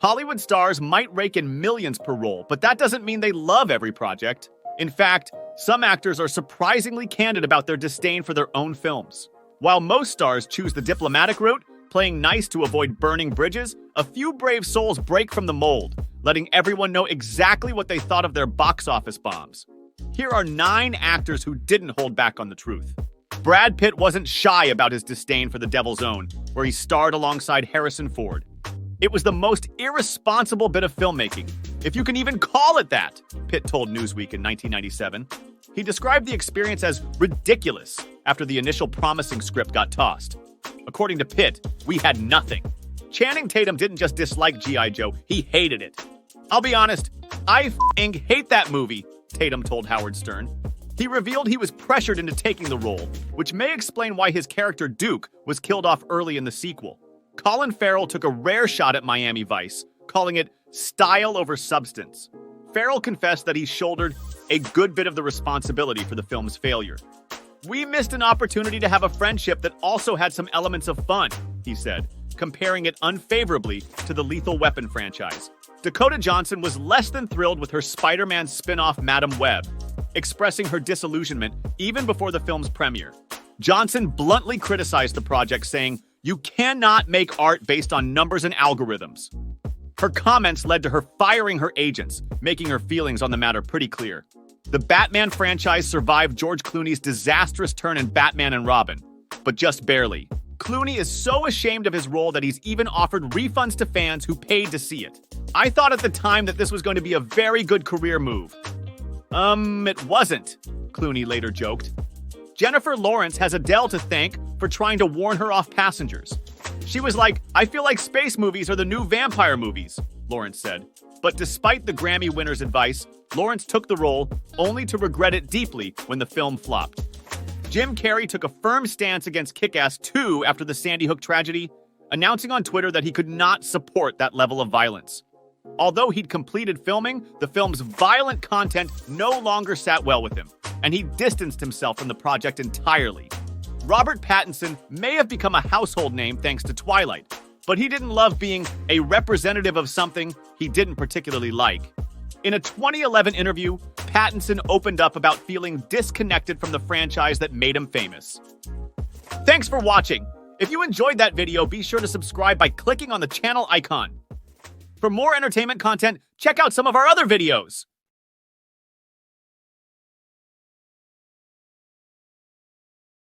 Hollywood stars might rake in millions per role, but that doesn't mean they love every project. In fact, some actors are surprisingly candid about their disdain for their own films. While most stars choose the diplomatic route, playing nice to avoid burning bridges, a few brave souls break from the mold, letting everyone know exactly what they thought of their box office bombs. Here are 9 actors who didn't hold back on the truth. Brad Pitt wasn't shy about his disdain for The Devil's Own, where he starred alongside Harrison Ford. It was the most irresponsible bit of filmmaking, if you can even call it that, Pitt told Newsweek in 1997. He described the experience as ridiculous after the initial promising script got tossed. According to Pitt, we had nothing. Channing Tatum didn't just dislike G.I. Joe, he hated it. I'll be honest, I f***ing hate that movie, Tatum told Howard Stern. He revealed he was pressured into taking the role, which may explain why his character Duke was killed off early in the sequel. Colin Farrell took a rare shot at Miami Vice, calling it style over substance. Farrell confessed that he shouldered a good bit of the responsibility for the film's failure. "We missed an opportunity to have a friendship that also had some elements of fun," he said, comparing it unfavorably to the Lethal Weapon franchise. Dakota Johnson was less than thrilled with her Spider-Man spin-off Madam Web, expressing her disillusionment even before the film's premiere. Johnson bluntly criticized the project, saying, "You cannot make art based on numbers and algorithms." Her comments led to her firing her agents, making her feelings on the matter pretty clear. The Batman franchise survived George Clooney's disastrous turn in Batman and Robin, but just barely. Clooney is so ashamed of his role that he's even offered refunds to fans who paid to see it. "I thought at the time that this was going to be a very good career move." It wasn't, Clooney later joked. Jennifer Lawrence has Adele to thank for trying to warn her off Passengers. She was like, "I feel like space movies are the new vampire movies," Lawrence said. But despite the Grammy winner's advice, Lawrence took the role, only to regret it deeply when the film flopped. Jim Carrey took a firm stance against Kick-Ass 2 after the Sandy Hook tragedy, announcing on Twitter that he could not support that level of violence. Although he'd completed filming, the film's violent content no longer sat well with him, and he distanced himself from the project entirely. Robert Pattinson may have become a household name thanks to Twilight, but he didn't love being a representative of something he didn't particularly like. In a 2011 interview, Pattinson opened up about feeling disconnected from the franchise that made him famous. Thanks for watching. If you enjoyed that video, be sure to subscribe by clicking on the channel icon. For more entertainment content, check out some of our other videos.